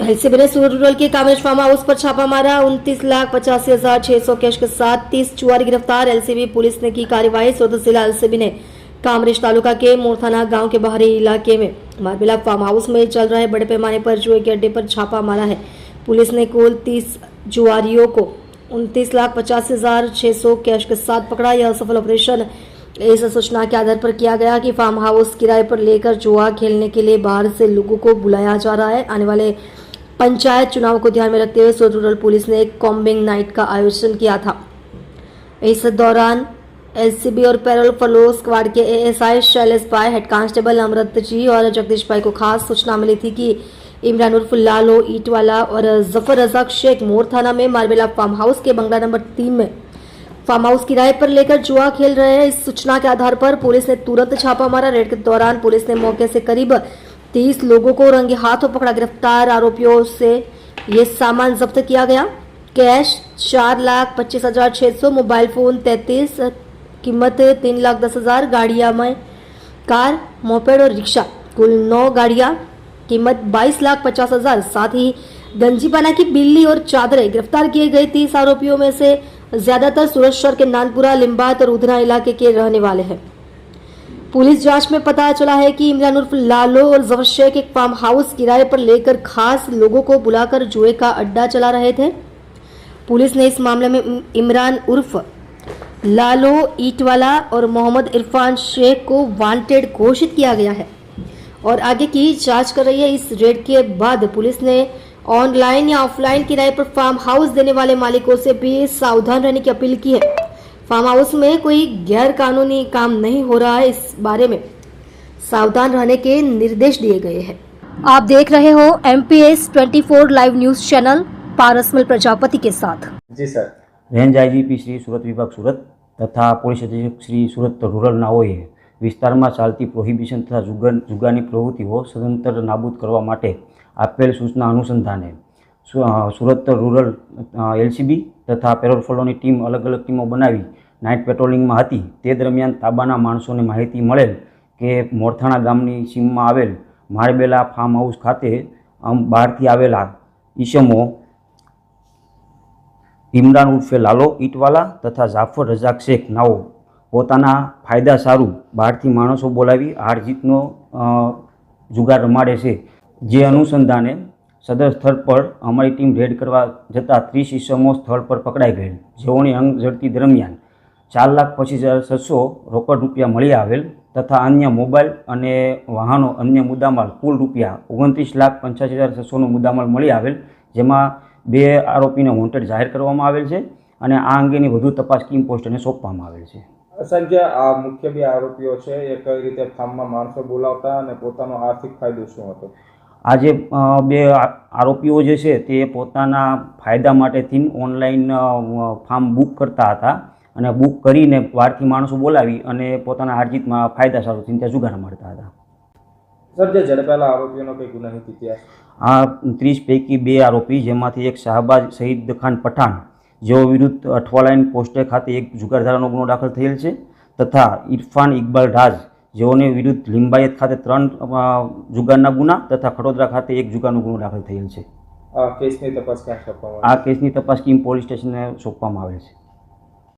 LCB ने सूरत rural के Kamrej farm house पर छापा मारा। 29,85,600 कैश के साथ 30 जुआरी गिरफ्तार। एलसीबी पुलिस ने की कार्यवाही। सूरत जिला एलसीबी ने कामरेज तालुका के मोरथाना गांव के बाहरी इलाके में मारबेला फार्म हाउस में चल रहे बड़े पैमाने पर जुए के अड्डे पर छापा मारा है। पुलिस ने कुल 30 जुआरियों को 29,85,600 कैश के साथ पकड़ा। यह सफल ऑपरेशन इस सूचना के आधार पर किया गया कि फार्म हाउस किराए पर लेकर जुआ खेलने के लिए बाहर से लोगों को बुलाया जा रहा है। आने वाले पंचायत चुनाव को ध्यान में रखते हुए सूरत रूरल पुलिस ने एक कॉम्बिंग नाइट का आयोजन किया था। इस दौरान एलसीबी और पैरोल फलो स्क्वाड के एएसआई शैलेश भाई, हेड कांस्टेबल अमृत जी और जगदीश भाई को खास सूचना मिली थी कि इमरान उर्फ लालो ईटवाला और जफर रजाक शेख मोर थाना में मारबेला फार्म हाउस के बंगला नंबर 3 में फार्म हाउस किराए पर लेकर जुआ खेल रहे हैं। इस सूचना के आधार पर पुलिस ने तुरंत छापा मारा। रेड के दौरान पुलिस ने मौके से करीब 30 लोगों को रंगे हाथों पकड़ा। गिरफ्तार आरोपियों से ये सामान जब्त किया गया। कैश 4,25,600, मोबाइल फोन 33, कीमत 3,10,000, गाड़ियां में कार, मोपेड और रिक्शा कुल 9 गाड़ियां, कीमत 22,50,000, साथ ही गंजीपाना की बिल्ली और चादरें। गिरफ्तार किए गए 30 आरोपियों में से ज्यादातर सूरत शहर के नानपुरा, लिम्बात और उधना इलाके के रहने वाले हैं। पुलिस जांच में पता चला है कि इमरान उर्फ लालो और जफर शेख एक फार्म हाउस किराए पर लेकर खास लोगों को बुलाकर जुए का अड्डा चला रहे थे। पुलिस ने इस मामले में इमरान उर्फ लालो ईटवाला और मोहम्मद इरफान शेख को वांटेड घोषित किया गया है और आगे की जांच कर रही है। इस रेड के बाद पुलिस ने ऑनलाइन या ऑफलाइन किराए पर फार्म हाउस देने वाले मालिकों से भी सावधान रहने की अपील की है। फार्म हाउस में कोई गैर कानूनी काम नहीं हो रहा है, इस बारे में सावधान रहने के निर्देश दिए गए हैं। आप देख रहे हो MPS 24 live news channel Parasmal Prajapati के साथ। जी सर। रेंज आईजीपी श्री सूरत विभाग सूरत तथा पोलीस अधीक्षक श्री सूरत रूरल नाओए વિસ્તારમાં ચાલતી પ્રોહિબિશન તથા જુગારની પ્રવૃત્તિઓ સદંતર નાબૂદ કરવા માટે આપેલ સૂચના અનુસંધાને સુરત રૂરલ એલસીબી તથા પેરોલ ફોલોની ટીમ અલગ અલગ ટીમો બનાવી નાઇટ પેટ્રોલિંગમાં હતી। તે દરમિયાન તાબાના માણસોને માહિતી મળેલ કે મોરથાણા ગામની સીમમાં આવેલ મારબેલા ફાર્મ હાઉસ ખાતે બહારથી આવેલા ઈસમો ઇમરાન ઉર્ફે લાલો ઈટવાલા તથા જાફર રજાક શેખ નાઓ પોતાના ફાયદા સારું બહારથી માણસો બોલાવી હાર જીતનો જુગાર રમાડે છે। જે અનુસંધાને સદર સ્થળ પર અમારી ટીમ રેડ કરવા જતાં 30 ઈસમો સ્થળ પર પકડાઈ ગયેલ, જેઓની અંગ ઝડપી દરમિયાન 4,25,600 રોકડ રૂપિયા મળી આવેલ તથા અન્ય મોબાઈલ અને વાહનો અન્ય મુદ્દામાલ કુલ રૂપિયા 29,85,600નો મુદ્દામાલ મળી આવેલ, જેમાં 2 આરોપીને વોન્ટેડ જાહેર કરવામાં આવેલ છે અને આ અંગેની વધુ તપાસ ટીમ પોસ્ટને સોંપવામાં આવેલ છે। સંજય, આ મુખ્ય 2 આરોપીઓ છે એ કઈ રીતે ફાર્મમાં માણસો બોલાવતા અને પોતાનો આર્થિક ફાયદો શું હતો? આ જે 2 આરોપીઓ જે છે તે પોતાના ફાયદા માટેથી ઓનલાઈન ફાર્મ બુક કરતા હતા અને બુક કરીને બહારથી માણસો બોલાવી અને પોતાના હારજીતમાં ફાયદા સારું ત્યાં જુગાર રમાડતા હતા। સર, જે ઝડપાયેલા આરોપીઓનો કઈ ગુનાહિત ઇતિહાસ? આ 30 પૈકી 2 આરોપી, જેમાંથી એક શાહબાજ શહીદ ખાન પઠાણ જેઓ વિરુદ્ધ અઠવાલાઈન પોસ્ટે ખાતે એક જુગારધારાનો ગુનો દાખલ થયેલ છે તથા ઇરફાન ઇકબાલ રાજ જેઓને વિરુદ્ધ લિંબાયત ખાતે 3 જુગારના ગુના તથા ખડોદરા ખાતે 1 જુગારનો ગુનો દાખલ થયેલ છે। આ કેસની તપાસ ક્યાં સોંપવામાં? આ કેસની તપાસ કિમ પોલીસ સ્ટેશનને સોંપવામાં આવેલ છે।